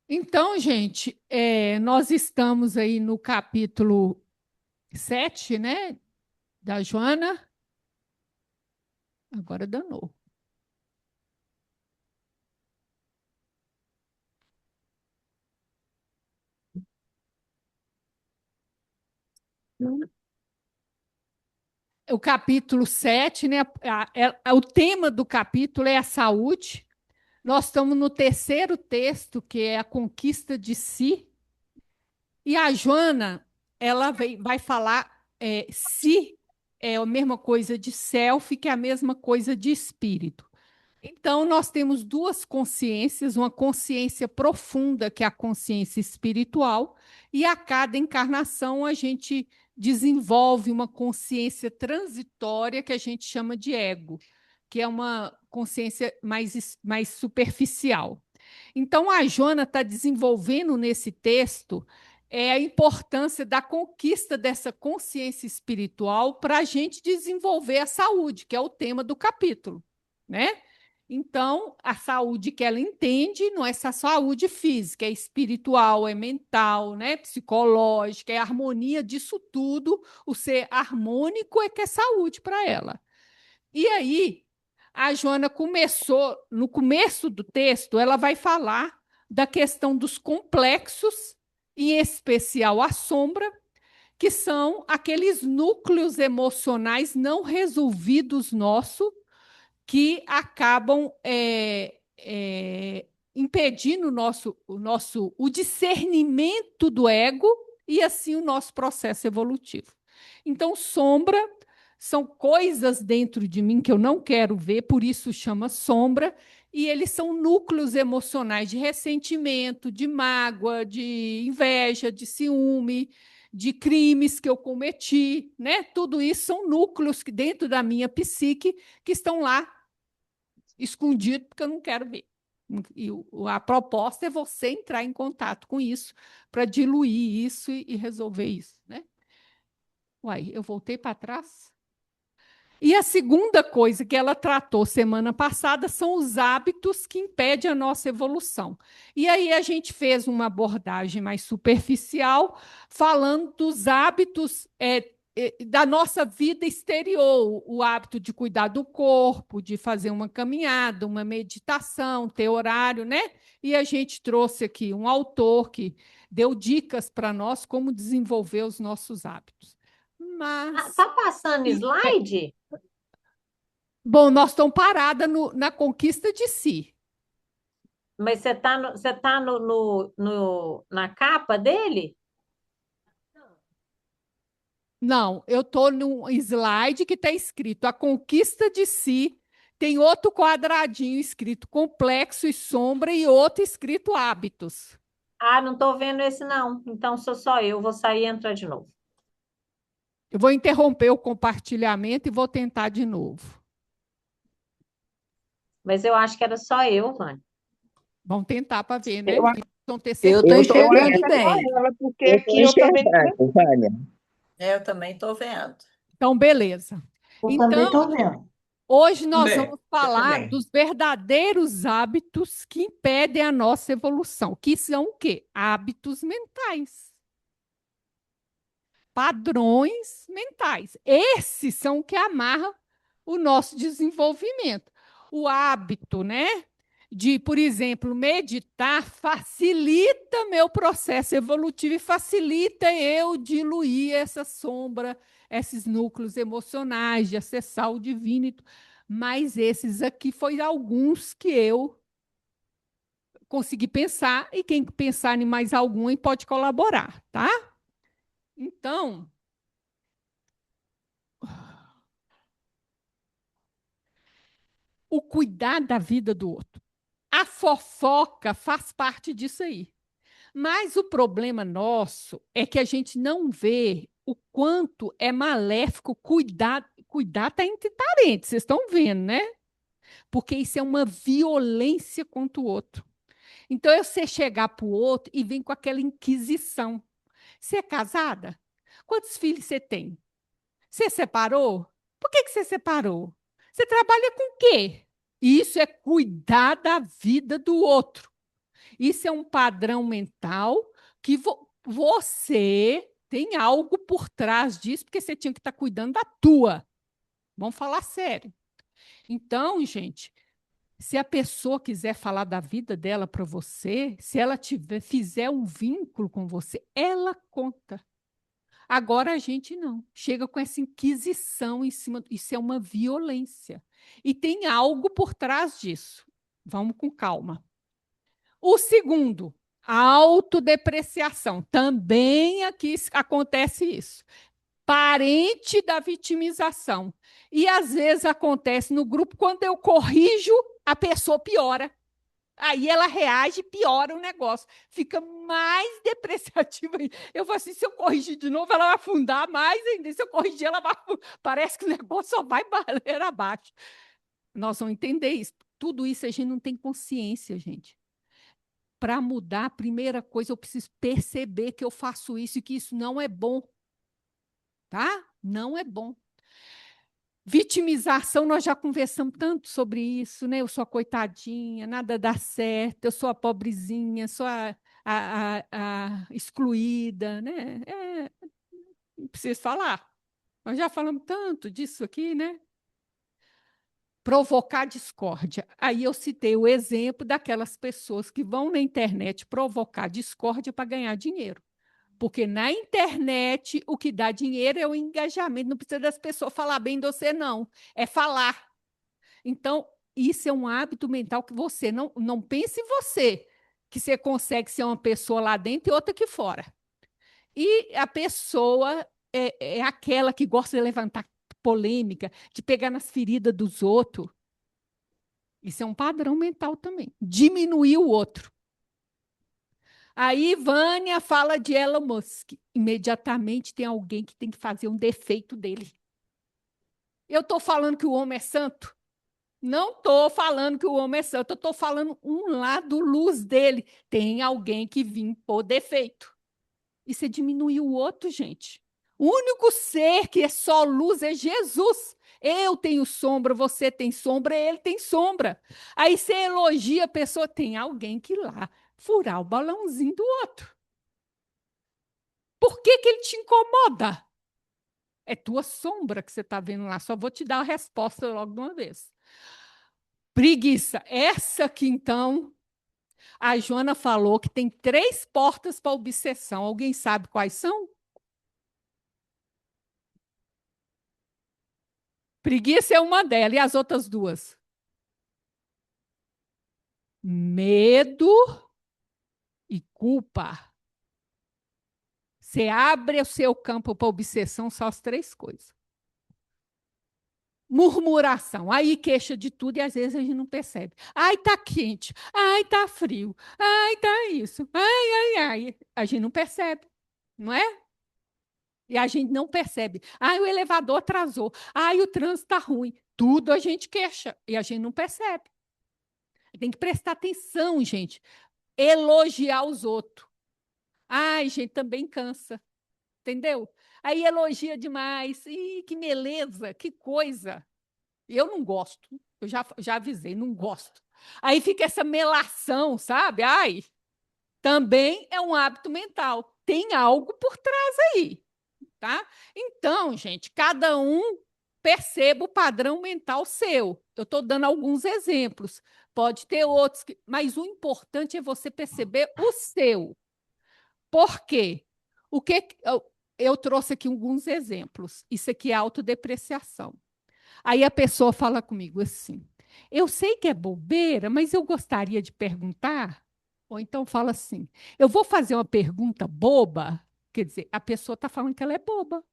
Então, gente, nós estamos aí no capítulo 7, né, da Joana. Agora danou. O capítulo 7, né, o tema do capítulo é a saúde. Nós estamos no terceiro texto, que é a conquista de si. E a Joana, ela vai falar si é a mesma coisa de self, que é a mesma coisa de espírito. Então, nós temos duas consciências, uma consciência profunda, que é a consciência espiritual, e a cada encarnação a gente desenvolve uma consciência transitória que a gente chama de ego, que é uma consciência mais superficial. Então, a Joana está desenvolvendo nesse texto a importância da conquista dessa consciência espiritual para a gente desenvolver a saúde, que é o tema do capítulo, né? Então, a saúde que ela entende não é só saúde física, é espiritual, é mental, né? Psicológica, é a harmonia disso tudo. O ser harmônico é que é saúde para ela. E aí, a Joana começou, no começo do texto, ela vai falar da questão dos complexos, em especial a sombra, que são aqueles núcleos emocionais não resolvidos nossos que acabam impedindo o discernimento do ego e assim o nosso processo evolutivo. Então, sombra são coisas dentro de mim que eu não quero ver, por isso chama sombra, e eles são núcleos emocionais de ressentimento, de mágoa, de inveja, de ciúme, de crimes que eu cometi, né? Tudo isso são núcleos que dentro da minha psique que estão lá escondidos porque eu não quero ver. E a proposta é você entrar em contato com isso para diluir isso e resolver isso, né? Uai, eu voltei para trás? E a segunda coisa que ela tratou semana passada são os hábitos que impedem a nossa evolução. E aí a gente fez uma abordagem mais superficial, falando dos hábitos da nossa vida exterior, o hábito de cuidar do corpo, de fazer uma caminhada, uma meditação, ter horário, né? E a gente trouxe aqui um autor que deu dicas para nós como desenvolver os nossos hábitos. Ah, Mas tá passando e, slide? bom, nós estamos paradas na conquista de si. Mas você tá na capa dele? Não, eu estou num slide que está escrito a conquista de si. Tem outro quadradinho escrito complexo e sombra e outro escrito hábitos. Ah, não tô vendo esse não. Então sou só eu, vou sair e entrar de novo. Eu vou interromper o compartilhamento e vou tentar de novo. Mas eu acho que era só eu, Vânia. Vamos tentar para ver, né? Eu, Porque vão ter eu estou certeza. Eu acho enxergando que é só bem. ela, porque Eu estou aqui eu também enxergando, Vânia. Eu também estou vendo. Então, beleza. Eu também Então, estou vendo. hoje nós Também, vamos eu falar também. dos verdadeiros hábitos que impedem a nossa evolução, que são o quê? Hábitos mentais. Padrões mentais. Esses são que amarram o nosso desenvolvimento. O hábito, né, de, por exemplo, meditar facilita meu processo evolutivo e facilita eu diluir essa sombra, esses núcleos emocionais, de acessar o divino. Mas esses aqui foi alguns que eu consegui pensar e quem pensar em mais algum pode colaborar, tá? Então, o cuidar da vida do outro. A fofoca faz parte disso aí. Mas o problema nosso é que a gente não vê o quanto é maléfico cuidar tá entre parentes, vocês estão vendo, né? Porque isso é uma violência contra o outro. Então, você chegar para o outro e vem com aquela inquisição. Você é casada? Quantos filhos você tem? Você separou? Por que você separou? Você trabalha com o quê? Isso é cuidar da vida do outro. Isso é um padrão mental que você tem algo por trás disso, porque você tinha que estar cuidando da tua. Vamos falar sério. Então, gente, se a pessoa quiser falar da vida dela para você, se ela fizer um vínculo com você, ela conta. Agora a gente não. Chega com essa inquisição em cima. Isso é uma violência. E tem algo por trás disso. Vamos com calma. O segundo, a autodepreciação. Também aqui acontece isso. Parente da vitimização. E às vezes acontece no grupo, quando eu corrijo, a pessoa piora. Aí ela reage e piora o negócio. Fica mais depreciativa. Eu falo assim, se eu corrigir de novo, ela vai afundar mais ainda. Se eu corrigir, ela vai... Parece que o negócio só vai barreira abaixo. Nós vamos entender isso. Tudo isso a gente não tem consciência, gente. Para mudar, a primeira coisa, eu preciso perceber que eu faço isso e que isso não é bom. Tá? Não é bom. Vitimização, nós já conversamos tanto sobre isso, né? Eu sou a coitadinha, nada dá certo, eu sou a pobrezinha, sou a excluída, né? Não preciso falar. Nós já falamos tanto disso aqui, né? Provocar discórdia. Aí eu citei o exemplo daquelas pessoas que vão na internet provocar discórdia para ganhar dinheiro. Porque na internet o que dá dinheiro é o engajamento, não precisa das pessoas falar bem de você, não. É falar. Então, isso é um hábito mental que você não pense em você, que você consegue ser uma pessoa lá dentro e outra aqui fora. E a pessoa é aquela que gosta de levantar polêmica, de pegar nas feridas dos outros. Isso é um padrão mental também. Diminuir o outro. Aí Vânia fala de Elon Musk. Imediatamente tem alguém que tem que fazer um defeito dele. Eu estou falando que o homem é santo? Não estou falando que o homem é santo, eu estou falando um lado luz dele. Tem alguém que vem por defeito. E você diminui o outro, gente. O único ser que é só luz é Jesus. Eu tenho sombra, você tem sombra, ele tem sombra. Aí você elogia a pessoa, tem alguém que ir lá furar o balãozinho do outro. Por que ele te incomoda? É tua sombra que você está vendo lá. Só vou te dar a resposta logo de uma vez. Preguiça. Essa aqui, então, a Joana falou que tem 3 portas para obsessão. Alguém sabe quais são? Preguiça é uma delas. E as outras 2? Medo e culpa. Você abre o seu campo para obsessão, só as 3 coisas. Murmuração. Aí queixa de tudo e às vezes a gente não percebe. Ai, tá quente. Ai, tá frio. Ai, tá isso. Ai. A gente não percebe, não é? E a gente não percebe. Ai, o elevador atrasou. Ai, o trânsito está ruim. Tudo a gente queixa e a gente não percebe. Tem que prestar atenção, gente. Elogiar os outros. Ai, gente, também cansa. Entendeu? Aí elogia demais. Ih, que beleza, que coisa. Eu não gosto. Eu já avisei, não gosto. Aí fica essa melação, sabe? Ai, também é um hábito mental. Tem algo por trás aí. Tá? Então, gente, cada um perceba o padrão mental seu. Eu estou dando alguns exemplos. Pode ter outros, mas o importante é você perceber o seu. Por quê? O que eu trouxe aqui alguns exemplos. Isso aqui é autodepreciação. Aí a pessoa fala comigo assim: eu sei que é bobeira, mas eu gostaria de perguntar. Ou então fala assim: eu vou fazer uma pergunta boba. Quer dizer, a pessoa está falando que ela é boba.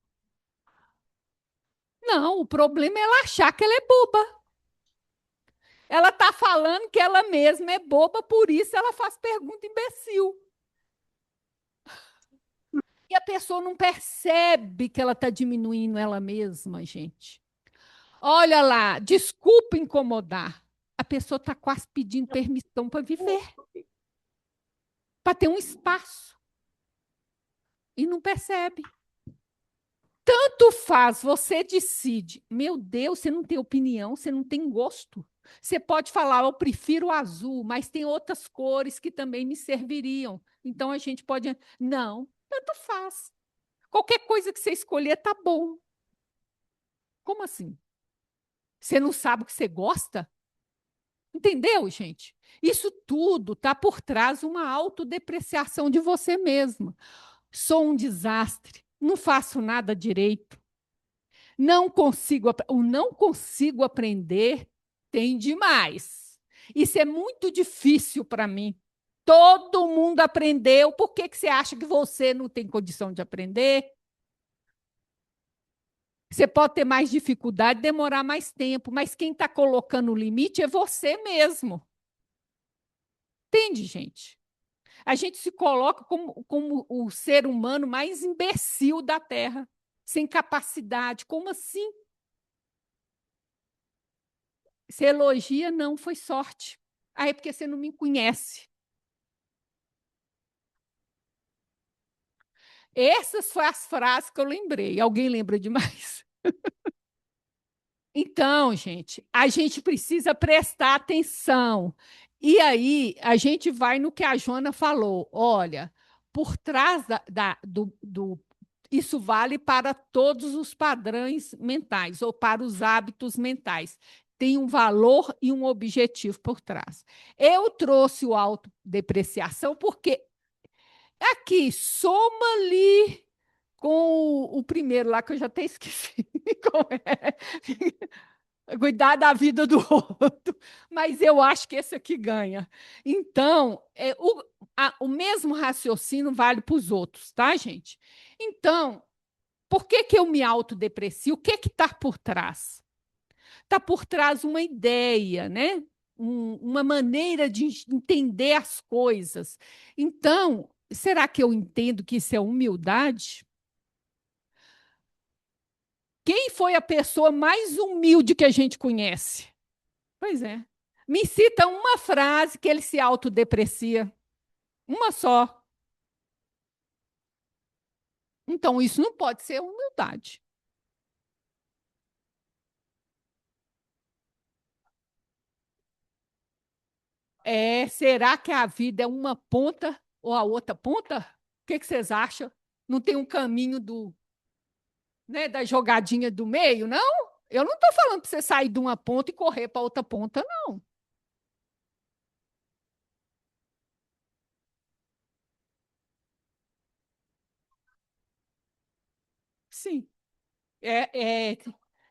Não, o problema é ela achar que ela é boba. Ela está falando que ela mesma é boba, por isso ela faz pergunta imbecil. E a pessoa não percebe que ela está diminuindo ela mesma, gente. Olha lá, desculpa incomodar. A pessoa está quase pedindo permissão para viver, para ter um espaço. E não percebe. Tanto faz, você decide. Meu Deus, você não tem opinião, você não tem gosto. Você pode falar, eu prefiro o azul, mas tem outras cores que também me serviriam. Então a gente pode. Não, tanto faz. Qualquer coisa que você escolher tá bom. Como assim? Você não sabe o que você gosta? Entendeu, gente? Isso tudo está por trás de uma autodepreciação de você mesma. Sou um desastre, não faço nada direito, não consigo aprender, tem demais. Isso é muito difícil para mim. Todo mundo aprendeu, por que que você acha que você não tem condição de aprender? Você pode ter mais dificuldade, demorar mais tempo, mas quem está colocando o limite é você mesmo. Entende, gente? A gente se coloca como o ser humano mais imbecil da Terra, sem capacidade. Como assim? Você elogia, não, foi sorte. Aí é porque você não me conhece. Essas foram as frases que eu lembrei. Alguém lembra de mais? Então, gente, a gente precisa prestar atenção. E aí, a gente vai no que a Joana falou. Olha, por trás isso vale para todos os padrões mentais ou para os hábitos mentais. Tem um valor e um objetivo por trás. Eu trouxe o autodepreciação porque aqui, soma ali com o primeiro lá, que eu já até esqueci como é. Cuidar da vida do outro. Mas eu acho que esse aqui ganha. Então, o mesmo raciocínio vale para os outros, tá, gente? Então, por que que eu me autodeprecio? O que está por trás? Está por trás uma ideia, né? Uma maneira de entender as coisas. Então, será que eu entendo que isso é humildade? Quem foi a pessoa mais humilde que a gente conhece? Pois é. Me cita uma frase que ele se autodeprecia. Uma só. Então, isso não pode ser humildade. Será que a vida é uma ponta ou a outra ponta? O que vocês acham? Não tem um caminho da jogadinha do meio, não? Eu não estou falando para você sair de uma ponta e correr para outra ponta, não. Sim.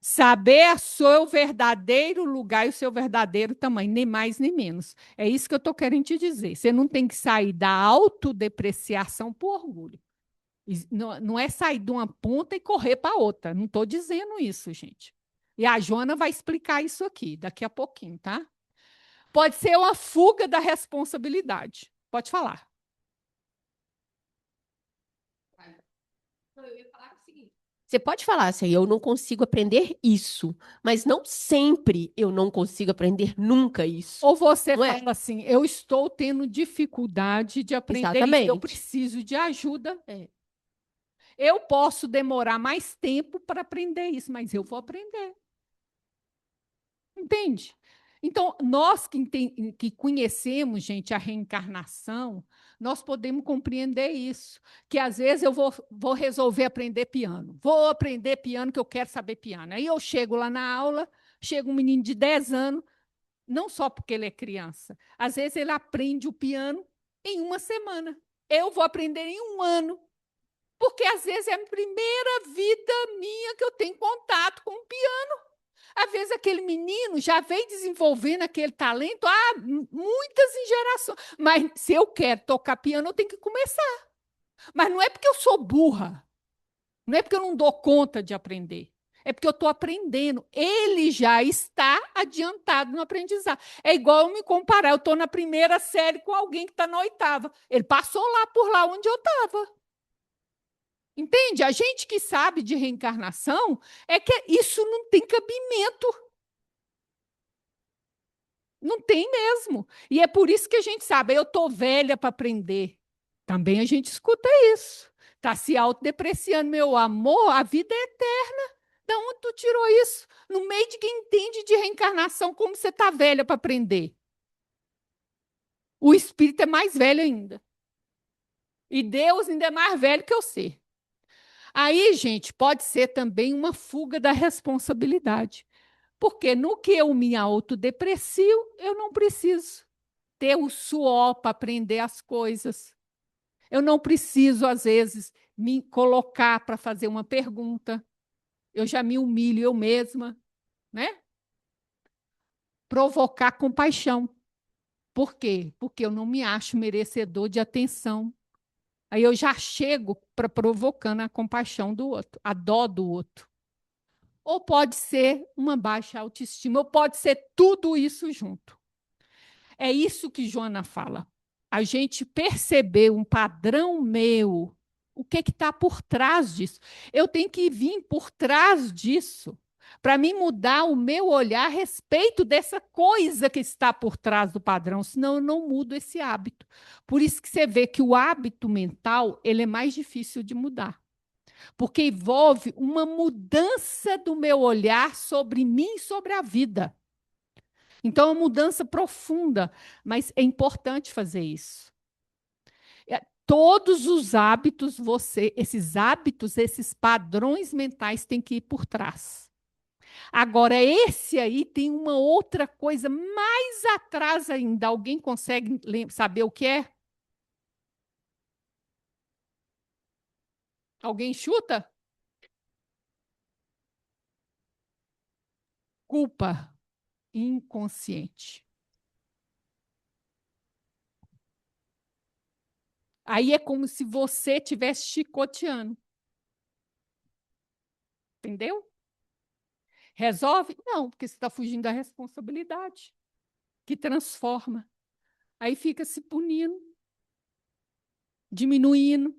Saber o seu verdadeiro lugar e o seu verdadeiro tamanho, nem mais nem menos. É isso que eu estou querendo te dizer. Você não tem que sair da autodepreciação por orgulho. Não é sair de uma ponta e correr para outra. Não estou dizendo isso, gente. E a Joana vai explicar isso aqui daqui a pouquinho, tá? Pode ser uma fuga da responsabilidade. Pode falar. Eu ia falar o seguinte. Você pode falar assim, eu não consigo aprender isso, mas não sempre eu não consigo aprender nunca isso. Ou você Não é? fala assim, eu estou tendo dificuldade de aprender isso, eu Exatamente. preciso de ajuda. Eu posso demorar mais tempo para aprender isso, mas eu vou aprender. Entende? Então, nós que conhecemos, gente, a reencarnação, nós podemos compreender isso. Que às vezes eu vou resolver aprender piano. Vou aprender piano, que eu quero saber piano. Aí eu chego lá na aula, chega um menino de 10 anos, não só porque ele é criança, às vezes ele aprende o piano em uma semana. Eu vou aprender em um ano. Porque às vezes é a primeira vida minha que eu tenho contato com o piano. Às vezes aquele menino já vem desenvolvendo aquele talento há muitas em gerações. Mas se eu quero tocar piano, eu tenho que começar. Mas não é porque eu sou burra. Não é porque eu não dou conta de aprender. É porque eu estou aprendendo. Ele já está adiantado no aprendizado. É igual eu me comparar. Eu estou na primeira série com alguém que está na oitava. Ele passou lá por lá onde eu estava. Entende? A gente que sabe de reencarnação é que isso não tem cabimento. Não tem mesmo. E é por isso que a gente sabe, eu estou velha para aprender. Também a gente escuta isso. Está se autodepreciando, meu amor, a vida é eterna. Da onde tu tirou isso? No meio de quem entende de reencarnação, como você está velha para aprender. O espírito é mais velho ainda. E Deus ainda é mais velho que eu sei. Aí, gente, pode ser também uma fuga da responsabilidade. Porque no que eu me autodeprecio, eu não preciso ter o suor para aprender as coisas. Eu não preciso, às vezes, me colocar para fazer uma pergunta. Eu já me humilho eu mesma, né? Provocar compaixão. Por quê? Porque eu não me acho merecedor de atenção. Aí eu já chego para provocando a compaixão do outro, a dó do outro. Ou pode ser uma baixa autoestima, ou pode ser tudo isso junto. É isso que Joana fala. A gente perceber um padrão meu, o que está por trás disso. Eu tenho que vir por trás disso para me mudar o meu olhar a respeito dessa coisa que está por trás do padrão, senão eu não mudo esse hábito. Por isso que você vê que o hábito mental ele é mais difícil de mudar, porque envolve uma mudança do meu olhar sobre mim e sobre a vida. Então, é uma mudança profunda, mas é importante fazer isso. Todos os hábitos, esses hábitos, esses padrões mentais têm que ir por trás. Agora, esse aí tem uma outra coisa mais atrás ainda. Alguém consegue saber o que é? Alguém chuta? Culpa inconsciente. Aí é como se você estivesse chicoteando. Entendeu? Resolve? Não, porque você está fugindo da responsabilidade, que transforma. Aí fica se punindo, diminuindo.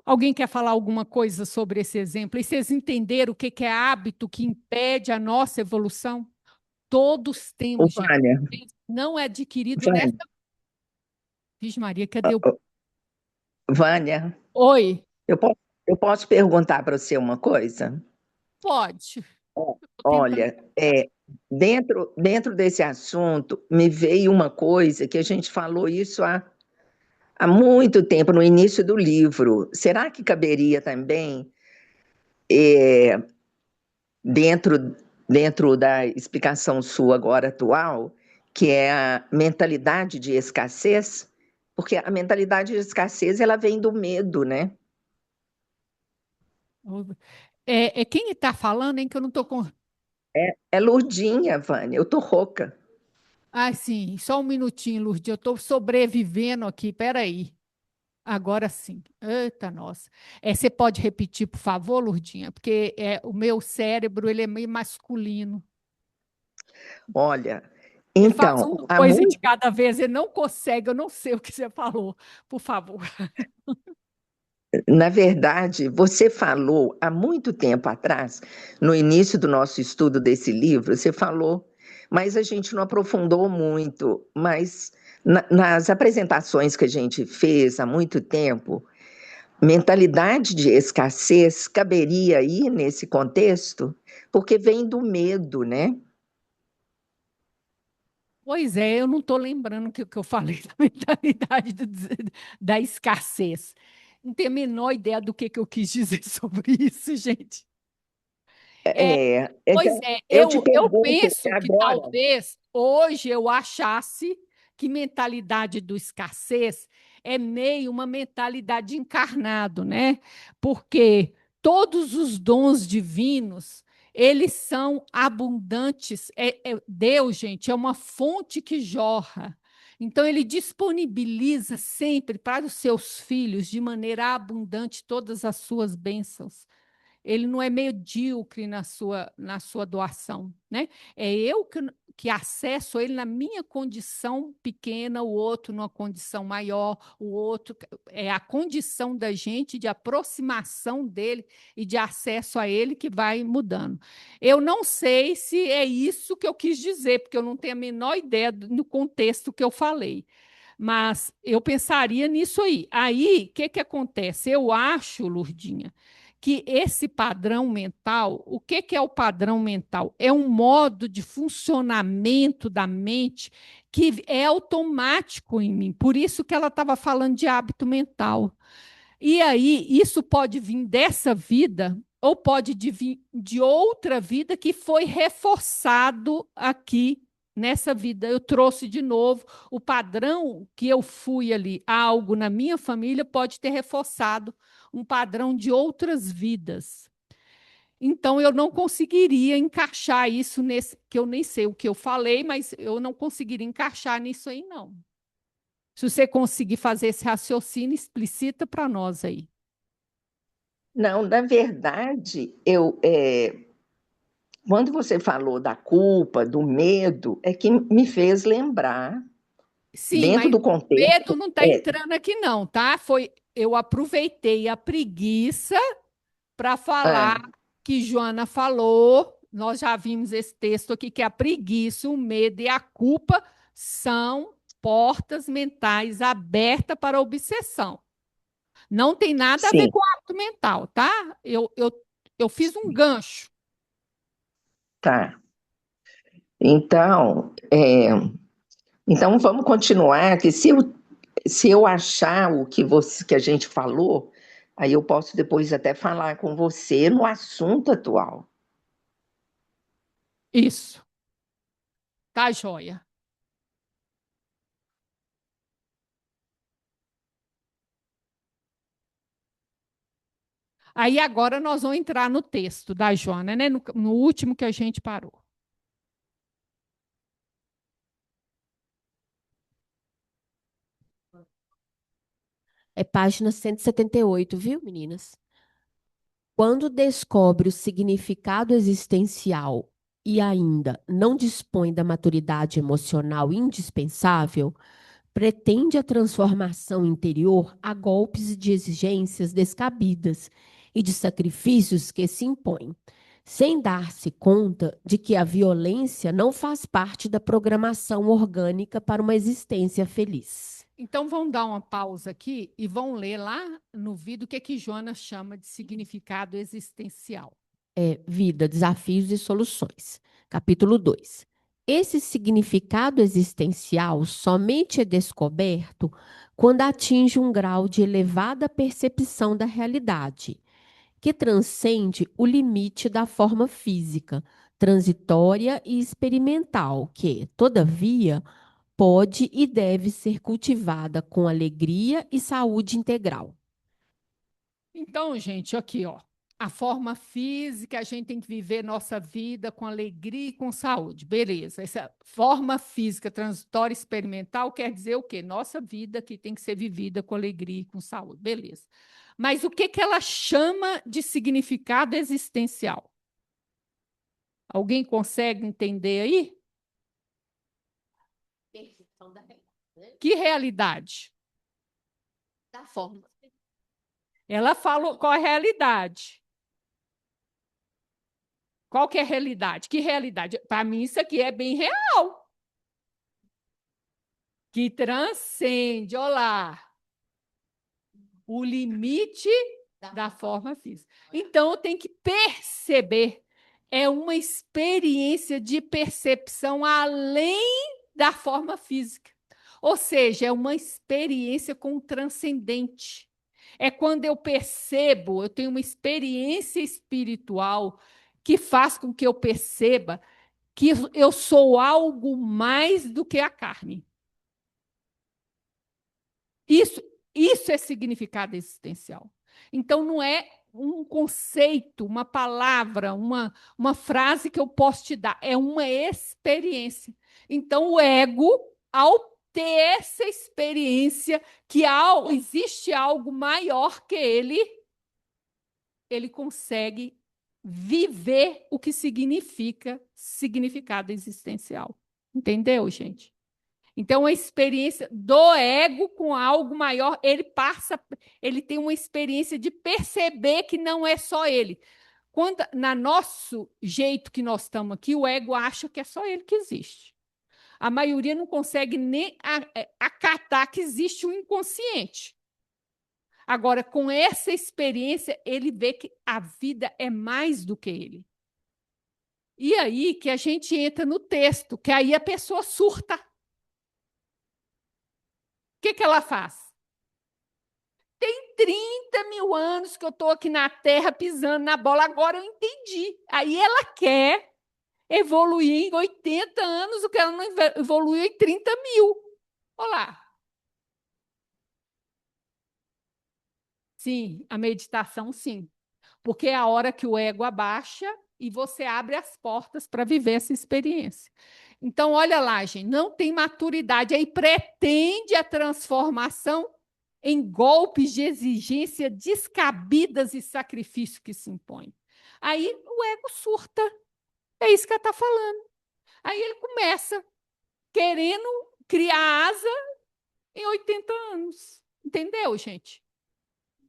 Alguém quer falar alguma coisa sobre esse exemplo? E vocês entenderam o que é hábito que impede a nossa evolução? Todos Ô, temos, gente. Vânia, Não é adquirido Vânia, nessa. Vixe Maria, cadê o. Vânia, Oi, eu posso perguntar para você uma coisa? pode. Estou tentando. Olha, dentro desse assunto, me veio uma coisa que a gente falou isso há muito tempo, no início do livro. Será que caberia também, é, dentro da explicação sua agora atual, que é a mentalidade de escassez? Porque a mentalidade de escassez, ela vem do medo, né? É quem está falando, hein, que eu não estou com. É Lourdinha, Vânia, eu tô rouca. Ah, sim, só um minutinho, Lourdes, eu estou sobrevivendo aqui, peraí. Agora sim. Eita, nossa. Você pode repetir, por favor, Lourdinha? Porque o meu cérebro ele é meio masculino. Olha, Ele faz então, uma coisa de cada vez, ele não consegue, eu não sei o que você falou. Por favor. na verdade, você falou há muito tempo atrás, no início do nosso estudo desse livro, você falou, mas a gente não aprofundou muito, mas nas apresentações que a gente fez há muito tempo, mentalidade de escassez caberia aí nesse contexto, porque vem do medo, né? Pois é, eu não estou lembrando o que eu falei da mentalidade da escassez. Não tenho a menor ideia do que eu quis dizer sobre isso, gente. Pois Então, é, eu te eu pergunto penso que agora. talvez hoje eu achasse que mentalidade do escassez é meio uma mentalidade encarnado, né? Porque todos os dons divinos, eles são abundantes. Deus, gente, é uma fonte que jorra. Então, ele disponibiliza sempre para os seus filhos, de maneira abundante, todas as suas bênçãos. Ele não é medíocre na sua doação, né? É eu que acesso ele na minha condição pequena, o outro numa condição maior, o outro é a condição da gente de aproximação dele e de acesso a ele que vai mudando. Eu não sei se é isso que eu quis dizer, porque eu não tenho a menor ideia no contexto que eu falei. Mas eu pensaria nisso aí. Aí, o que que acontece? Eu acho, Lurdinha, que esse padrão mental, o que que é o padrão mental? É um modo de funcionamento da mente que é automático em mim. Por isso que ela estava falando de hábito mental. E aí, isso pode vir dessa vida ou pode vir de outra vida que foi reforçado aqui nessa vida. Eu trouxe de novo o padrão que eu fui ali, algo na minha família pode ter reforçado um padrão de outras vidas. Então, eu não conseguiria encaixar isso nesse, que eu nem sei o que eu falei, mas eu não conseguiria encaixar nisso aí, não. Se você conseguir fazer esse raciocínio, explicita para nós aí. Não, na verdade, quando você falou da culpa, do medo, é que me fez lembrar, Sim, dentro mas do o medo contexto, não está entrando aqui, não, tá? Eu aproveitei a preguiça para falar ah, que Joana falou. Nós já vimos esse texto aqui, que a preguiça, o medo e a culpa são portas mentais abertas para a obsessão. Não tem nada a ver sim, com hábito mental, tá? Eu fiz um gancho. tá. Então, então vamos continuar, que se eu achar o que a gente falou, aí eu posso depois até falar com você no assunto atual. Isso, tá, joia. Aí agora nós vamos entrar no texto da Joana, né? No último que a gente parou. É página 178, viu, meninas? Quando descobre o significado existencial e ainda não dispõe da maturidade emocional indispensável, pretende a transformação interior a golpes de exigências descabidas e de sacrifícios que se impõem, sem dar-se conta de que a violência não faz parte da programação orgânica para uma existência feliz. Então vamos dar uma pausa aqui e vão ler lá no vídeo o que que Joana chama de significado existencial. Vida, Desafios e Soluções. Capítulo 2. Esse significado existencial somente é descoberto quando atinge um grau de elevada percepção da realidade, que transcende o limite da forma física, transitória e experimental, que, todavia, pode e deve ser cultivada com alegria e saúde integral. Então, gente, aqui, ó, a forma física, a gente tem que viver nossa vida com alegria e com saúde. Beleza. Essa forma física transitória experimental quer dizer o quê? Nossa vida que tem que ser vivida com alegria e com saúde. Beleza. Mas o que que ela chama de significado existencial? Alguém consegue entender aí? Que realidade? Da forma. Ela falou qual é a realidade. Qual que é a realidade? Que realidade? Para mim, isso aqui é bem real. Que transcende, olá, o limite da forma física. Então, eu tenho que perceber. É uma experiência de percepção além da forma física. Ou seja, é uma experiência com o transcendente. É quando eu percebo, eu tenho uma experiência espiritual que faz com que eu perceba que eu sou algo mais do que a carne. Isso, isso é significado existencial. Então, não é um conceito, uma palavra, uma frase que eu posso te dar, é uma experiência. Então, o ego, ao ter essa experiência que existe algo maior que ele consegue viver o que significa significado existencial. Entendeu, gente? Então, a experiência do ego com algo maior, ele tem uma experiência de perceber que não é só ele. Na nosso jeito que nós estamos aqui, o ego acha que é só ele que existe. A maioria não consegue nem acatar que existe um inconsciente. Agora, com essa experiência, ele vê que a vida é mais do que ele. E aí que a gente entra no texto, que aí a pessoa surta. O que ela faz? Tem 30 mil anos que eu estou aqui na Terra pisando na bola, agora eu entendi. Aí ela quer evoluir em 80 anos o que ela não evoluiu em 30 mil. Olha lá. Sim, a meditação, sim. Porque é a hora que o ego abaixa e você abre as portas para viver essa experiência. Então, olha lá, gente, não tem maturidade, aí pretende a transformação em golpes de exigência descabidas e sacrifício que se impõem. Aí o ego surta. É isso que ela está falando. Aí ele começa querendo criar asa em 80 anos. Entendeu, gente?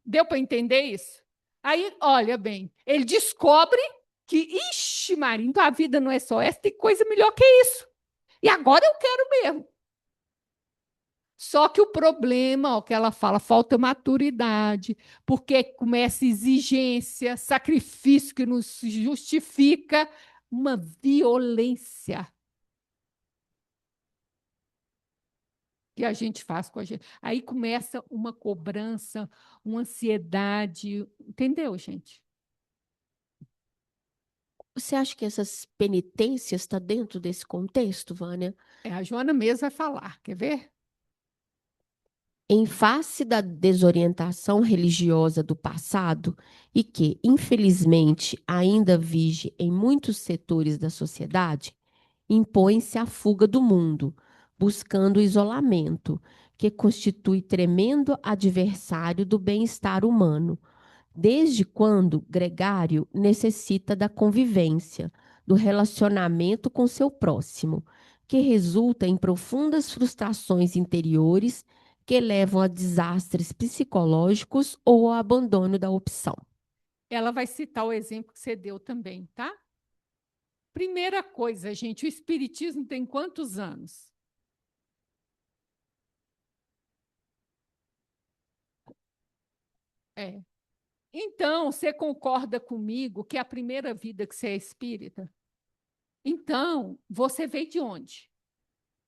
Deu para entender isso? Aí, olha bem, ele descobre que, ixi, Maria, então a vida não é só essa, tem coisa melhor que isso. E agora eu quero mesmo. Só que o problema, ó, que ela fala, falta maturidade, porque começa exigência, sacrifício que nos justifica uma violência que a gente faz com a gente. Aí começa uma cobrança, uma ansiedade, entendeu, gente? Você acha que essas penitências estão dentro desse contexto, Vânia? A Joana mesmo vai falar, quer ver? Em face da desorientação religiosa do passado e que, infelizmente, ainda vige em muitos setores da sociedade, impõe-se a fuga do mundo, buscando o isolamento, que constitui tremendo adversário do bem-estar humano. Desde quando gregário necessita da convivência, do relacionamento com seu próximo, que resulta em profundas frustrações interiores que levam a desastres psicológicos ou ao abandono da opção. Ela vai citar o exemplo que você deu também, tá? Primeira coisa, gente, o Espiritismo tem quantos anos? É. Então, você concorda comigo que é a primeira vida que você é espírita? Então, você veio de onde?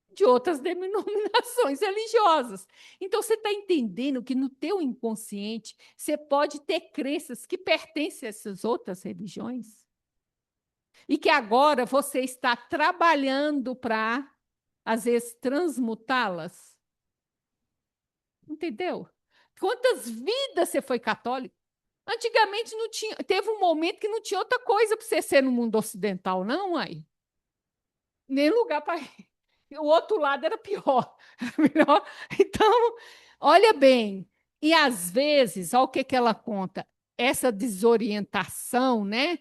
De outras denominações religiosas. Então, você está entendendo que no teu inconsciente você pode ter crenças que pertencem a essas outras religiões? E que agora você está trabalhando para, às vezes, transmutá-las? Entendeu? Quantas vidas você foi católico? Antigamente não tinha, teve um momento que não tinha outra coisa para você ser no mundo ocidental, não, aí. Nem lugar para ir. O outro lado era pior. Melhor. Então, olha bem, e às vezes, olha o que ela conta, essa desorientação, né?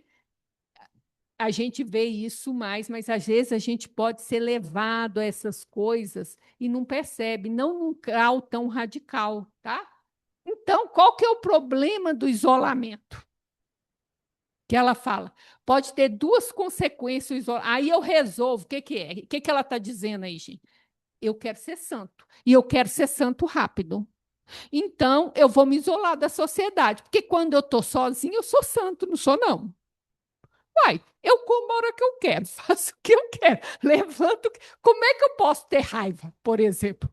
A gente vê isso mais, mas às vezes a gente pode ser levado a essas coisas e não percebe, não num grau tão radical, tá? Então, qual que é o problema do isolamento? Que ela fala, pode ter duas consequências. Aí eu resolvo, o que, que é? O que, que ela está dizendo aí, gente? Eu quero ser santo. E eu quero ser santo rápido. Então, eu vou me isolar da sociedade. Porque quando eu estou sozinha, eu sou santo, não sou, não. Uai, eu como a hora que eu quero, faço o que eu quero, levanto. Como é que eu posso ter raiva, por exemplo?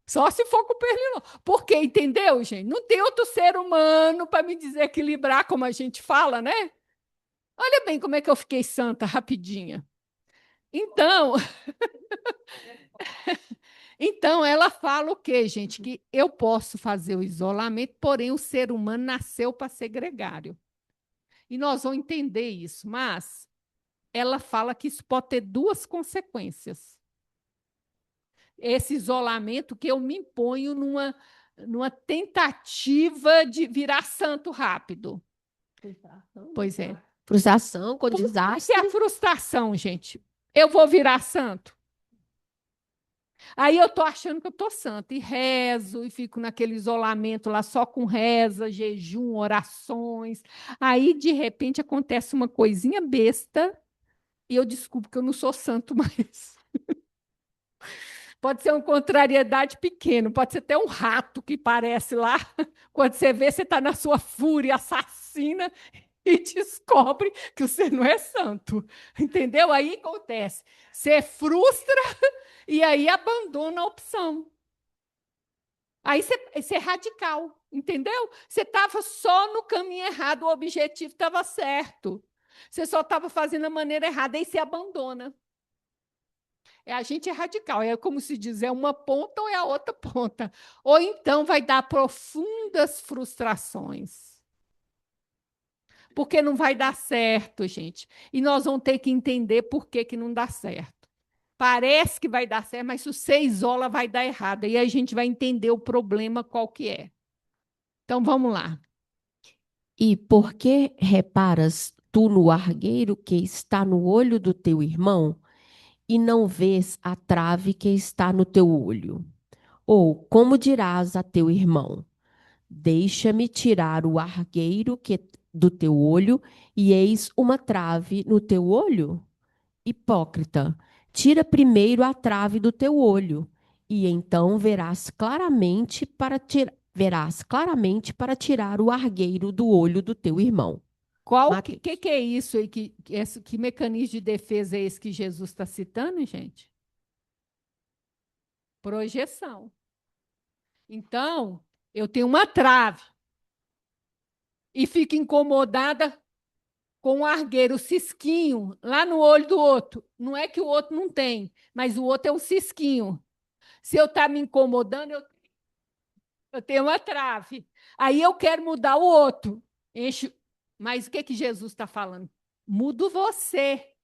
Só se for com o pernilongo. Porque, entendeu, gente? Não tem outro ser humano para me desequilibrar, como a gente fala, né? Olha bem como é que eu fiquei santa rapidinha. Então, então ela fala o quê, gente? Que eu posso fazer o isolamento, porém o ser humano nasceu para ser gregário. E nós vamos entender isso, mas ela fala que isso pode ter duas consequências. Esse isolamento que eu me imponho numa tentativa de virar santo rápido. Pois é. Frustração com Por que desastre. a frustração, gente? Eu vou virar santo? Aí eu estou achando que eu estou santa, e rezo, e fico naquele isolamento lá só com reza, jejum, orações. Aí, de repente, acontece uma coisinha besta, e eu descubro que eu não sou santo mais. Pode ser uma contrariedade pequena, pode ser até um rato que parece lá. Quando você vê, você está na sua fúria assassina e descobre que você não é santo. Entendeu? Aí acontece. Você frustra e aí abandona a opção. Aí você é radical, entendeu? Você estava só no caminho errado, o objetivo estava certo. Você só estava fazendo a maneira errada, aí você abandona. A gente é radical, é como se diz, é uma ponta ou é a outra ponta. Ou então vai dar profundas frustrações. Porque não vai dar certo, gente. E nós vamos ter que entender por que, que não dá certo. Parece que vai dar certo, mas se você isola, vai dar errado. E aí a gente vai entender o problema qual que é. Então, vamos lá. E por que reparas tu no argueiro que está no olho do teu irmão e não vês a trave que está no teu olho? Ou como dirás a teu irmão: deixa-me tirar o argueiro que do teu olho e eis uma trave no teu olho? Hipócrita, tira primeiro a trave do teu olho, e então verás claramente para tirar o argueiro do olho do teu irmão. Qual que é isso aí? Que mecanismo de defesa é esse que Jesus está citando, gente? Projeção. Então, eu tenho uma trave e fico incomodada com o argueiro, o cisquinho, lá no olho do outro. Não é que o outro não tem, mas o outro é um cisquinho. Se eu estar me incomodando, eu tenho uma trave. Aí eu quero mudar o outro. Enche. Mas o que Jesus está falando? Mudo você.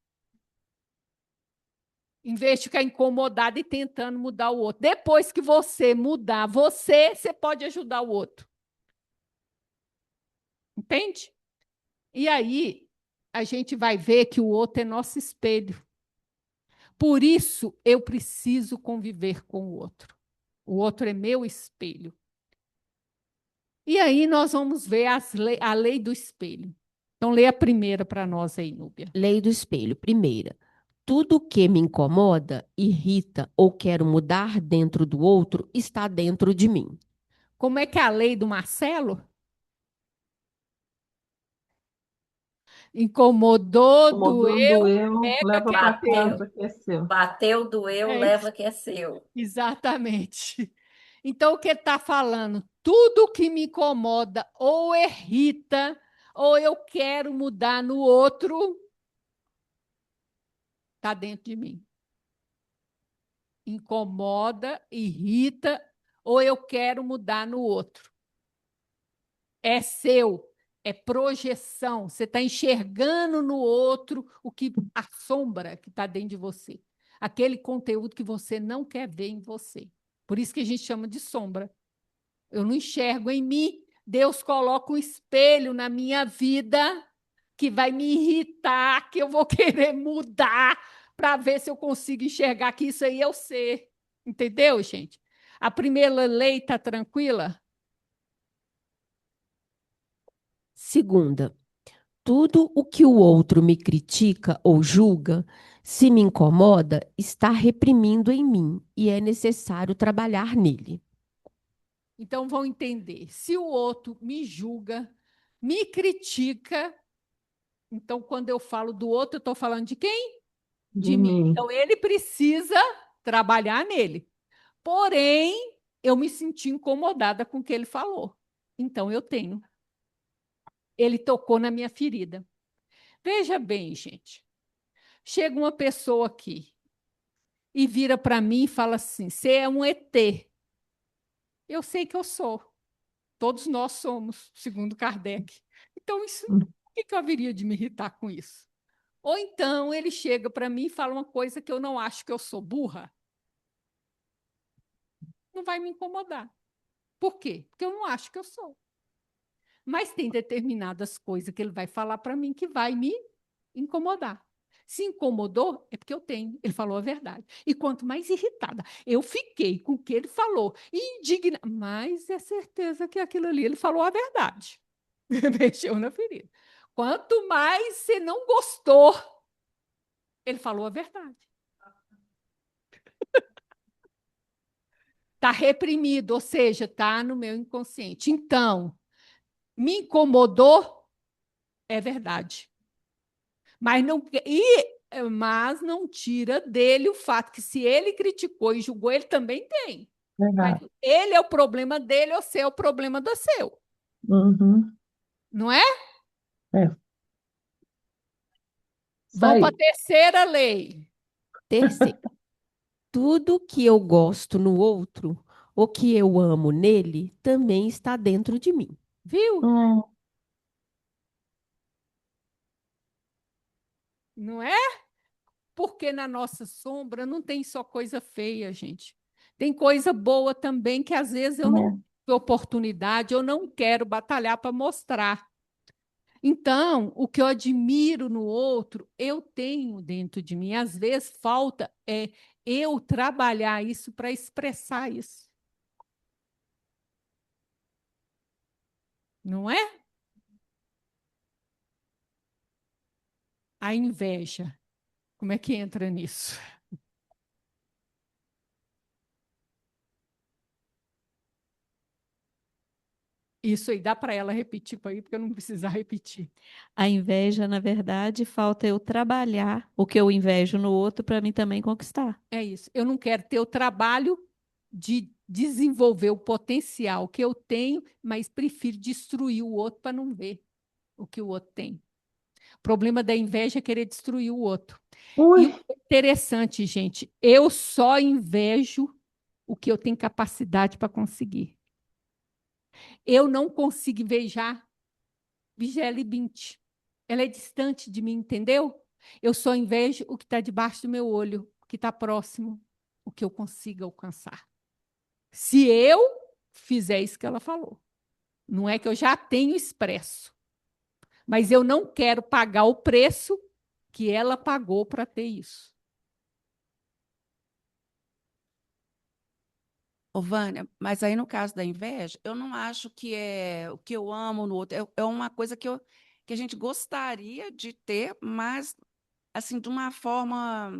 Em vez de ficar incomodado e tentando mudar o outro. Depois que você mudar você, você pode ajudar o outro. Entende? E aí, a gente vai ver que o outro é nosso espelho. Por isso, eu preciso conviver com o outro. O outro é meu espelho. E aí, nós vamos ver a lei do espelho. Então, lê a primeira para nós aí, Núbia. Lei do espelho. Primeira, tudo que me incomoda, irrita ou quero mudar dentro do outro está dentro de mim. Como é que é a lei do Marcelo? Incomodou, doeu, doeu, pega leva que é para teu. casa que é seu. Bateu, doeu, É leva isso. que é seu. Exatamente. Então, o que ele está falando? Tudo que me incomoda ou irrita, ou eu quero mudar no outro, está dentro de mim. Incomoda, irrita, ou eu quero mudar no outro. É seu, é projeção. Você está enxergando no outro o que a sombra que está dentro de você. Aquele conteúdo que você não quer ver em você. Por isso que a gente chama de sombra. Eu não enxergo em mim. Deus coloca um espelho na minha vida que vai me irritar, que eu vou querer mudar para ver se eu consigo enxergar que isso aí é eu ser. Entendeu, gente? A primeira lei está tranquila? Segunda, tudo o que o outro me critica ou julga, se me incomoda, está reprimindo em mim e é necessário trabalhar nele. Então vão entender. Se o outro me julga, me critica, então quando eu falo do outro, eu estou falando de quem? De mim. Então ele precisa trabalhar nele. Porém, eu me senti incomodada com o que ele falou. Então eu tenho. Ele tocou na minha ferida. Veja bem, gente. Chega uma pessoa aqui e vira para mim e fala assim: você é um ET. Eu sei que eu sou. Todos nós somos, segundo Kardec. Então, por que eu haveria de me irritar com isso? Ou então ele chega para mim e fala uma coisa que eu não acho que eu sou burra. Não vai me incomodar. Por quê? Porque eu não acho que eu sou. Mas tem determinadas coisas que ele vai falar para mim que vai me incomodar. Se incomodou, é porque eu tenho. Ele falou a verdade. E quanto mais irritada eu fiquei com o que ele falou, indignada, mais é certeza que aquilo ali ele falou a verdade. Mexeu na ferida. Quanto mais você não gostou, ele falou a verdade. Está reprimido, ou seja, está no meu inconsciente. Então, me incomodou, é verdade. Mas não tira dele o fato que se ele criticou e julgou, ele também tem. Mas Verdade. ele é o problema dele, ou seu é o problema do seu. Uhum. Não é? É, isso Vamos para a aí. terceira lei. Terceiro, tudo que eu gosto no outro, ou que eu amo nele, também está dentro de mim. Viu? Hum, Não é? Porque na nossa sombra não tem só coisa feia, gente. Tem coisa boa também que às vezes eu não é. tenho oportunidade, eu não quero batalhar para mostrar. Então, o que eu admiro no outro, eu tenho dentro de mim. Às vezes falta eu trabalhar isso para expressar isso. Não é? A inveja. Como é que entra nisso? Isso aí dá para ela repetir para aí, porque eu não precisar repetir. A inveja, na verdade, falta eu trabalhar o que eu invejo no outro para mim também conquistar. É isso. Eu não quero ter o trabalho de desenvolver o potencial que eu tenho, mas prefiro destruir o outro para não ver o que o outro tem. O problema da inveja é querer destruir o outro. E o Ui, interessante, gente, eu só invejo o que eu tenho capacidade para conseguir. Eu não consigo invejar Gisele Bündchen. Ela é distante de mim, entendeu? Eu só invejo o que está debaixo do meu olho, o que está próximo, o que eu consigo alcançar. Se eu fizer isso que ela falou. Não é que eu já tenho expresso, mas eu não quero pagar o preço que ela pagou para ter isso. Ô, Vânia, mas aí no caso da inveja, eu não acho que é o que eu amo no outro, é uma coisa que a gente gostaria de ter, mas assim, de uma forma,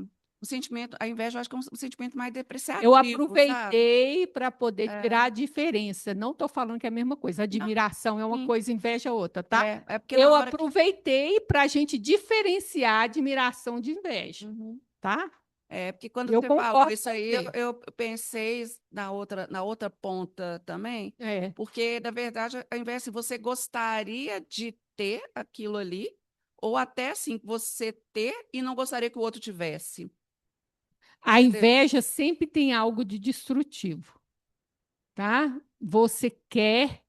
um sentimento, a inveja eu acho que é um sentimento mais Eu depreciativo, sabe? aproveitei para poder tirar É, a diferença. Não estou falando que é a mesma coisa. não, Admiração é uma sim, coisa, inveja é outra, tá? é porque Eu na hora que. aproveitei para a gente diferenciar admiração de inveja, Uhum. tá? É, porque quando Eu você falou concordo isso com aí, você. eu pensei na outra ponta também, É. porque, na verdade, ao invés de você gostaria de ter aquilo ali, ou até assim, você ter e não gostaria que o outro tivesse. A Entendeu? inveja sempre tem algo de destrutivo, tá? Você quer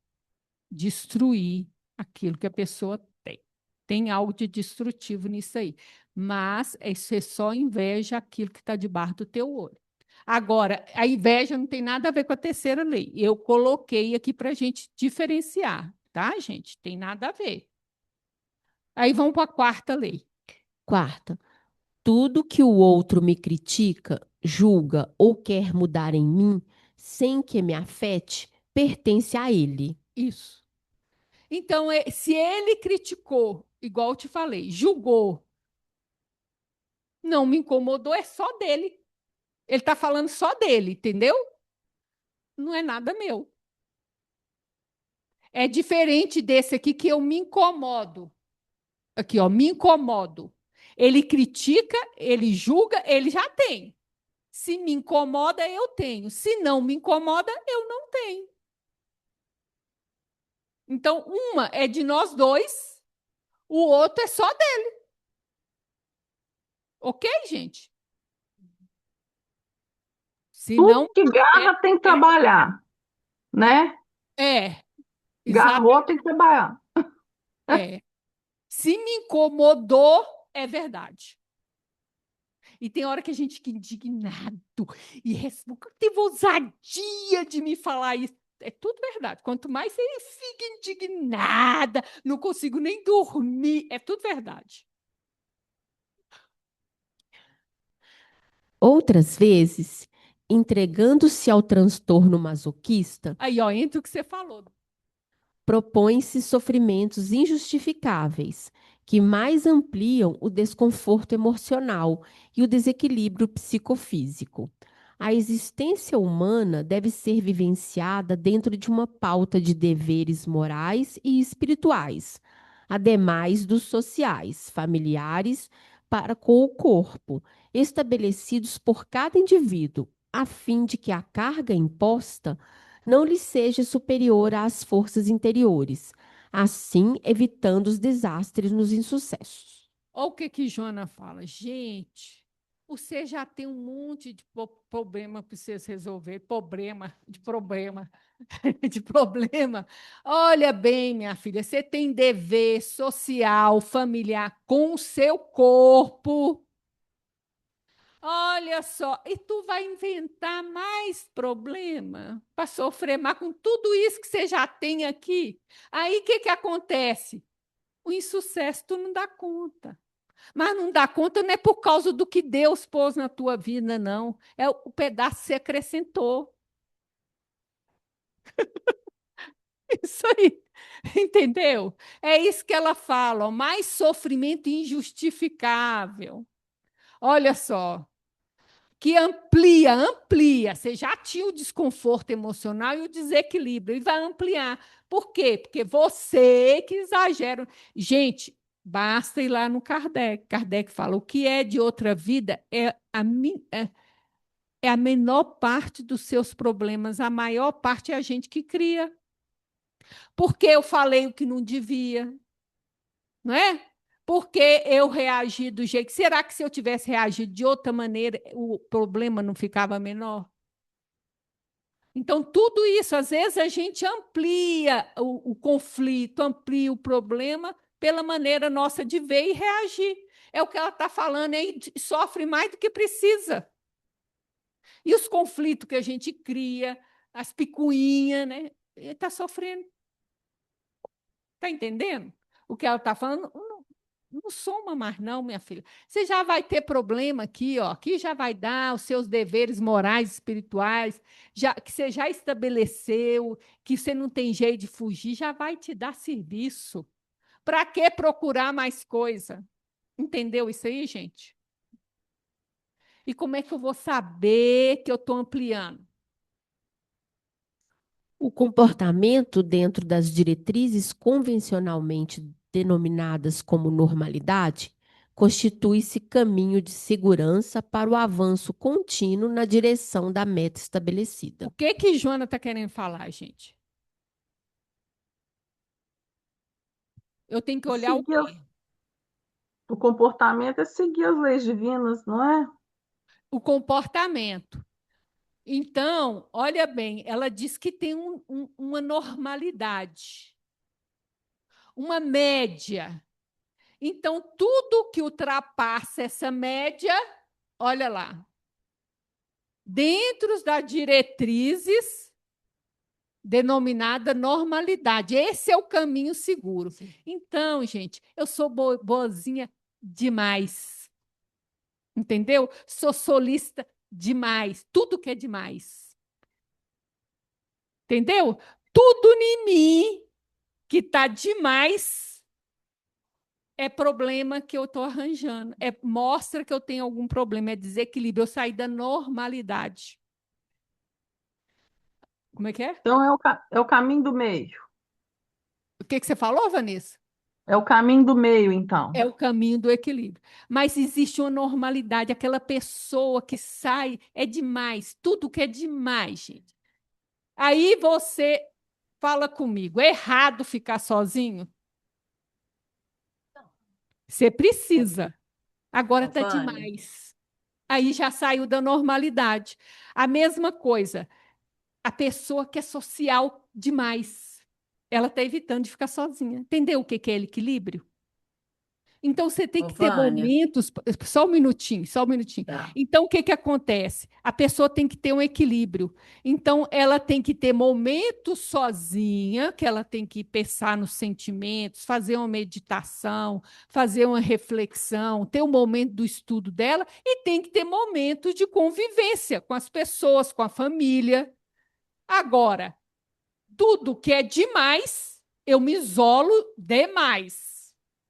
destruir aquilo que a pessoa tem. Tem algo de destrutivo nisso aí. Mas você só inveja aquilo que está debaixo do teu olho. Agora, a inveja não tem nada a ver com a terceira lei. Eu coloquei aqui para a gente diferenciar, tá, gente? Tem nada a ver. Aí vamos para a quarta lei. Quarta, tudo que o outro me critica, julga ou quer mudar em mim, sem que me afete, pertence a ele. Isso. Então, se ele criticou, igual eu te falei, julgou, não me incomodou, é só dele. Ele está falando só dele, entendeu? Não é nada meu. É diferente desse aqui que eu me incomodo. Aqui, ó, me incomodo. Ele critica, ele julga, ele já tem. Se me incomoda, eu tenho. Se não me incomoda, eu não tenho. Então, uma é de nós dois, o outro é só dele. Ok, gente? Se tudo não, que garra tem que trabalhar, né? é, Garrou exatamente. tem que trabalhar. É. Se me incomodou, é verdade. E tem hora que a gente fica indignado e teve ousadia de me falar isso. É tudo verdade. Quanto mais você fica indignada, não consigo nem dormir, é tudo verdade. Outras vezes, entregando-se ao transtorno masoquista, Aí, ó, entra o que você falou. propõe-se sofrimentos injustificáveis, que mais ampliam o desconforto emocional e o desequilíbrio psicofísico. A existência humana deve ser vivenciada dentro de uma pauta de deveres morais e espirituais, ademais dos sociais, familiares, para com o corpo, estabelecidos por cada indivíduo, a fim de que a carga imposta não lhe seja superior às forças interiores, assim evitando os desastres nos insucessos. Olha o que Joana fala. Gente, você já tem um monte de problema para vocês resolver. Problema, de problema. Olha bem, minha filha, você tem dever social, familiar com o seu corpo. Olha só, e tu vai inventar mais problema para sofrer mais com tudo isso que você já tem aqui. Aí o que acontece? O insucesso tu não dá conta. Mas não dá conta não é por causa do que Deus pôs na tua vida, não. É o pedaço que você acrescentou. Isso aí. Entendeu? É isso que ela fala, ó, mais sofrimento injustificável. Olha só, que amplia. Você já tinha o desconforto emocional e o desequilíbrio, e vai ampliar. Por quê? Porque você que exagera. Gente, basta ir lá no Kardec. Kardec fala: o que é de outra vida é a menor parte dos seus problemas, a maior parte é a gente que cria. Porque eu falei o que não devia, não é? Porque eu reagi do jeito. Será que se eu tivesse reagido de outra maneira, o problema não ficava menor? Então, tudo isso, às vezes, a gente amplia o conflito, amplia o problema pela maneira nossa de ver e reagir. É o que ela está falando, aí sofre mais do que precisa. E os conflitos que a gente cria, as picuinhas, né? Ele está sofrendo. Está entendendo o que ela está falando? Não soma mais, não, minha filha. Você já vai ter problema aqui, ó. Aqui já vai dar os seus deveres morais, espirituais, que você já estabeleceu, que você não tem jeito de fugir, já vai te dar serviço. Para que procurar mais coisa? Entendeu isso aí, gente? E como é que eu vou saber que eu estou ampliando? O comportamento dentro das diretrizes convencionalmente denominadas como normalidade constitui-se caminho de segurança para o avanço contínuo na direção da meta estabelecida. O que Joana está querendo falar, gente? Eu tenho que olhar o quê? O comportamento é seguir as leis divinas, não é? O comportamento. Então, olha bem, ela diz que tem uma normalidade, uma média. Então, tudo que ultrapassa essa média, olha lá, dentro das diretrizes denominada normalidade. Esse é o caminho seguro. Então, gente, eu sou boazinha demais. Entendeu? Sou solista demais. Tudo que é demais. Entendeu? Tudo em mim que está demais é problema que eu estou arranjando. Mostra que eu tenho algum problema, é desequilíbrio. Eu saí da normalidade. Como é que é? Então é o caminho do meio. O que você falou, Vanessa? É o caminho do meio, então. É o caminho do equilíbrio. Mas existe uma normalidade, aquela pessoa que sai, é demais, tudo que é demais, gente. Aí você fala comigo, é errado ficar sozinho? Você precisa. Agora está Vânia, demais. Aí já saiu da normalidade. A mesma coisa, a pessoa que é social demais, ela está evitando de ficar sozinha. Entendeu o que é equilíbrio? Então, você tem que ter Vânia, momentos. Só um minutinho, só um minutinho. tá. Então, o que acontece? A pessoa tem que ter um equilíbrio. Então, ela tem que ter momentos sozinha, que ela tem que pensar nos sentimentos, fazer uma meditação, fazer uma reflexão, ter um momento do estudo dela, e tem que ter momentos de convivência com as pessoas, com a família. Agora, tudo que é demais, eu me isolo demais.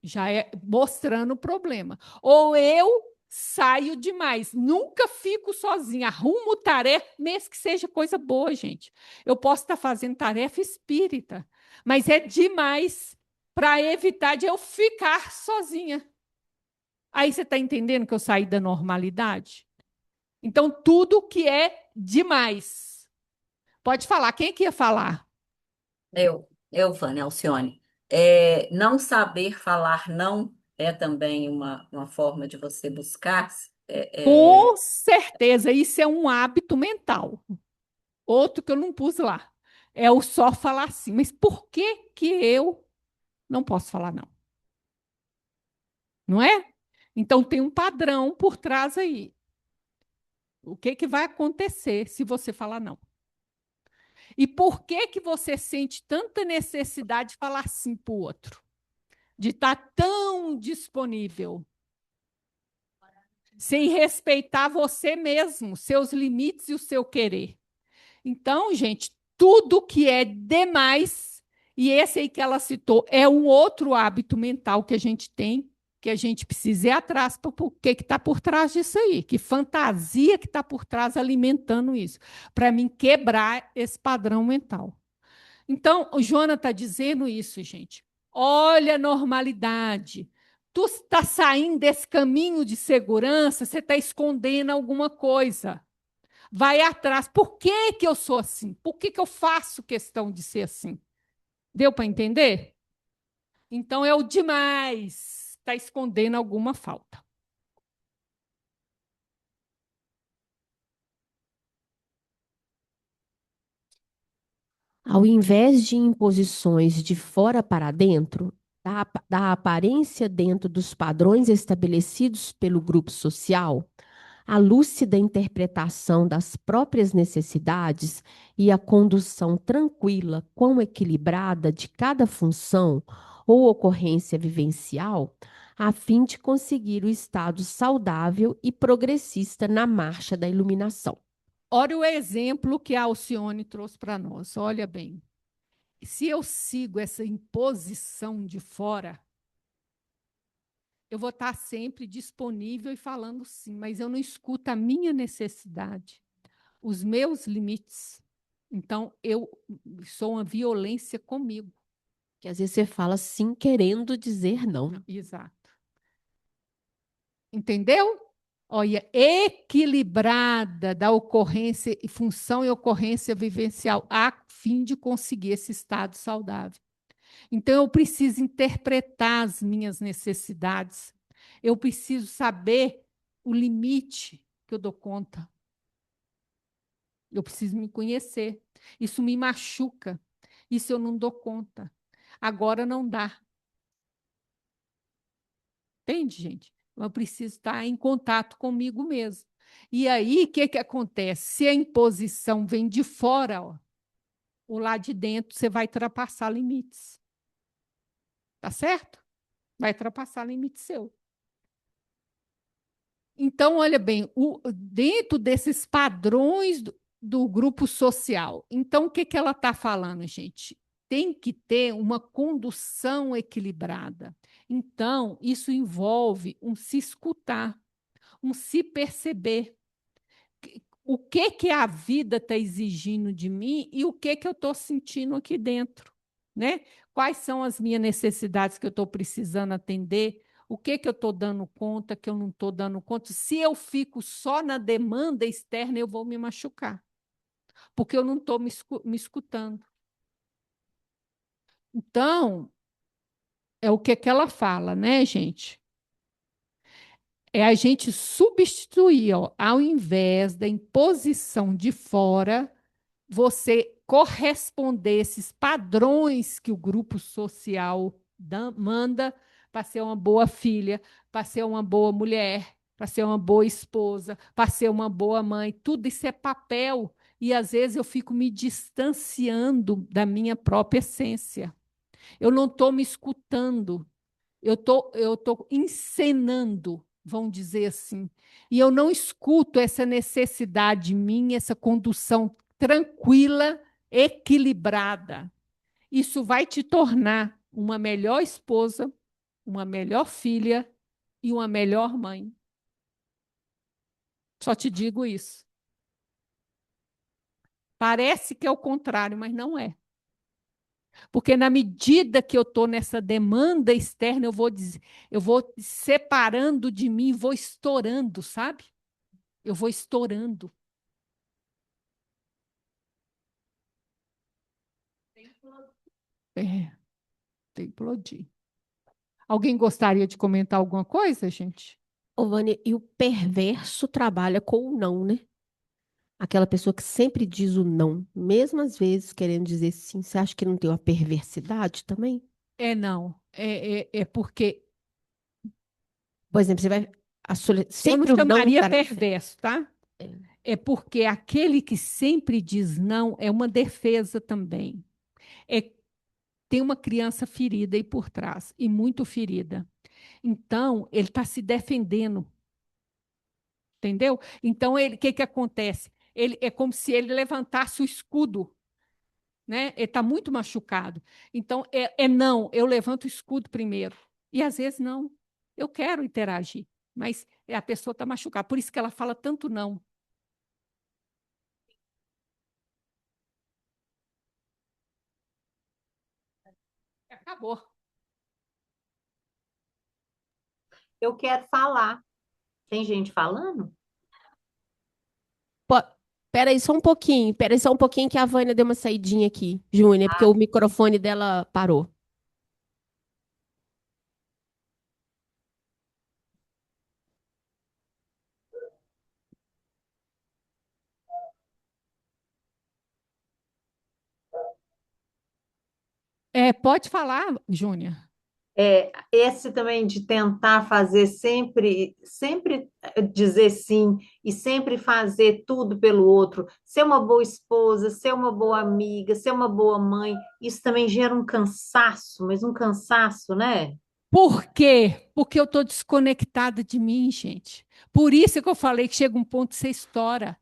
Já é mostrando o problema. Ou eu saio demais. Nunca fico sozinha. Arrumo tarefa, mesmo que seja coisa boa, gente. Eu posso estar fazendo tarefa espírita, mas é demais para evitar de eu ficar sozinha. Aí você está entendendo que eu saí da normalidade? Então, tudo que é demais. Pode falar. Quem é que ia falar? Vânia Alcione. Não saber falar não é também uma forma de você buscar. Com certeza, isso é um hábito mental. Outro que eu não pus lá. É o só falar assim. Mas por que que eu não posso falar não? Não é? Então tem um padrão por trás aí. O que que vai acontecer se você falar não? E por que que você sente tanta necessidade de falar sim para o outro? De estar tão disponível, sem respeitar você mesmo, seus limites e o seu querer. Então, gente, tudo que é demais, e esse aí que ela citou, é um outro hábito mental que a gente tem, que a gente precisa ir atrás para o que está por trás disso aí, que fantasia que está por trás alimentando isso, para mim quebrar esse padrão mental. Então, o Joana está dizendo isso, gente. Olha a normalidade. Tu está saindo desse caminho de segurança, você está escondendo alguma coisa. Vai atrás. Por que que eu sou assim? Por que que eu faço questão de ser assim? Deu para entender? Então é o demais. Está escondendo alguma falta. Ao invés de imposições de fora para dentro, da aparência dentro dos padrões estabelecidos pelo grupo social, a lúcida interpretação das próprias necessidades e a condução tranquila, quão equilibrada de cada função ou ocorrência vivencial, a fim de conseguir o estado saudável e progressista na marcha da iluminação. Olha o exemplo que a Alcione trouxe para nós. Olha bem. Se eu sigo essa imposição de fora, eu vou estar sempre disponível e falando sim, mas eu não escuto a minha necessidade, os meus limites. Então, eu sou uma violência comigo. Que às vezes você fala sim querendo dizer não. Exato. Entendeu? Olha, equilibrada da ocorrência, função e ocorrência vivencial, a fim de conseguir esse estado saudável. Então, eu preciso interpretar as minhas necessidades. Eu preciso saber o limite que eu dou conta. Eu preciso me conhecer. Isso me machuca. Isso eu não dou conta. Agora não dá. Entende, gente? Eu preciso estar em contato comigo mesmo. E aí, o que que acontece? Se a imposição vem de fora, ó, o lá de dentro, você vai ultrapassar limites. Tá certo? Vai ultrapassar limite seu. Então, olha bem, dentro desses padrões do grupo social, então o que que ela está falando, gente? Tem que ter uma condução equilibrada. Então, isso envolve um se escutar, um se perceber. O que que a vida está exigindo de mim e o que que eu estou sentindo aqui dentro, né? Quais são as minhas necessidades que eu estou precisando atender? O que que eu estou dando conta, que eu não estou dando conta? Se eu fico só na demanda externa, eu vou me machucar, porque eu não estou me escutando. Então, é o que que ela fala, né, gente? É a gente substituir, ó, ao invés da imposição de fora, você corresponder esses padrões que o grupo social manda para ser uma boa filha, para ser uma boa mulher, para ser uma boa esposa, para ser uma boa mãe. Tudo isso é papel. E às vezes eu fico me distanciando da minha própria essência. Eu não estou me escutando. Eu tô encenando, vamos dizer assim. E eu não escuto essa necessidade minha, essa condução tranquila, equilibrada. Isso vai te tornar uma melhor esposa, uma melhor filha e uma melhor mãe. Só te digo isso. Parece que é o contrário, mas não é. Porque na medida que eu estou nessa demanda externa, eu vou separando de mim, vou estourando, sabe? Eu vou estourando. É, tem que implodir. Alguém gostaria de comentar alguma coisa, gente? Ô, Vânia, e o perverso trabalha com o não, né? Aquela pessoa que sempre diz o não, mesmo às vezes querendo dizer sim. Você acha que não tem uma perversidade também? É não. É porque Por exemplo, você vai. eu não Sempre o não chamaria estará. perverso, tá? É porque aquele que sempre diz não é uma defesa também. É, tem uma criança ferida aí por trás, e muito ferida. Então, ele está se defendendo, entendeu? Então, o que, que acontece? Ele, é como se ele levantasse o escudo, né? Ele está muito machucado. Então, é não, eu levanto o escudo primeiro. E às vezes não. Eu quero interagir, mas a pessoa está machucada. Por isso que ela fala tanto não. Acabou. Eu quero falar. Tem gente falando? Pô, pera aí só um pouquinho que a Vânia deu uma saidinha aqui, Júnior, porque o microfone dela parou. Pode falar, Júnior. Esse também de tentar fazer sempre dizer sim e sempre fazer tudo pelo outro, ser uma boa esposa, ser uma boa amiga, ser uma boa mãe, isso também gera um cansaço, mas um cansaço, né? Por quê? Porque eu estou desconectada de mim, gente. Por isso que eu falei que chega um ponto que você estoura.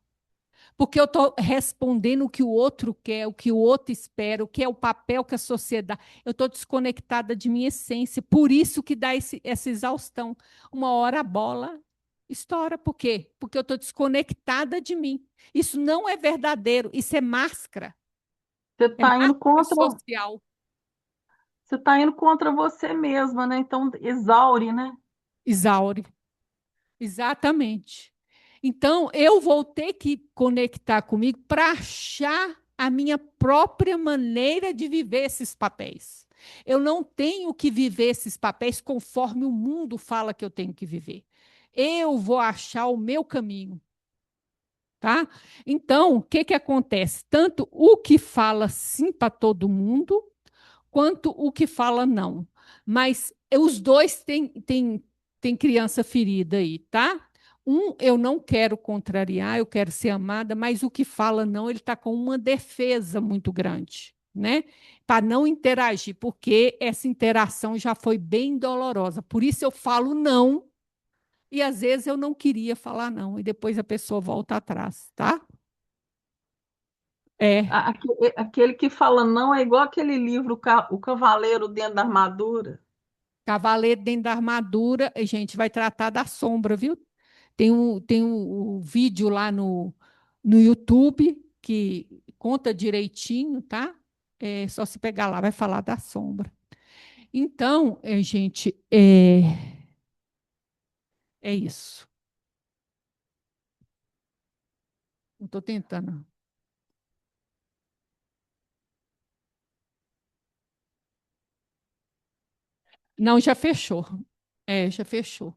Porque eu estou respondendo o que o outro quer, o que o outro espera, o que é o papel que a sociedade. Eu estou desconectada de minha essência. Por isso que dá essa exaustão. Uma hora a bola estoura. Por quê? Porque eu estou desconectada de mim. Isso não é verdadeiro, isso é máscara. Você É está indo máscara contra, social. você tá indo contra você mesma, né? Então, exaure, né? Exaure. Exatamente. Então, eu vou ter que conectar comigo para achar a minha própria maneira de viver esses papéis. Eu não tenho que viver esses papéis conforme o mundo fala que eu tenho que viver. Eu vou achar o meu caminho, tá? Então, o que que acontece? Tanto o que fala sim para todo mundo, quanto o que fala não. Mas os dois têm criança ferida aí, tá? Eu não quero contrariar, eu quero ser amada, mas o que fala não, ele está com uma defesa muito grande, né? Para não interagir, porque essa interação já foi bem dolorosa. Por isso eu falo não, e às vezes eu não queria falar não, e depois a pessoa volta atrás, tá? É, Aquele que fala não é igual aquele livro, O Cavaleiro Dentro da Armadura. cavaleiro dentro da armadura, a gente vai tratar da sombra, viu? Tem um vídeo lá no YouTube que conta direitinho, tá? É só se pegar lá, vai falar da sombra. Então, gente, é isso. Eu estou tentando. Não, já fechou. Já fechou.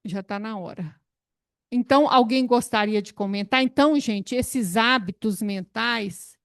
Já está na hora. Então, alguém gostaria de comentar? Então, gente, esses hábitos mentais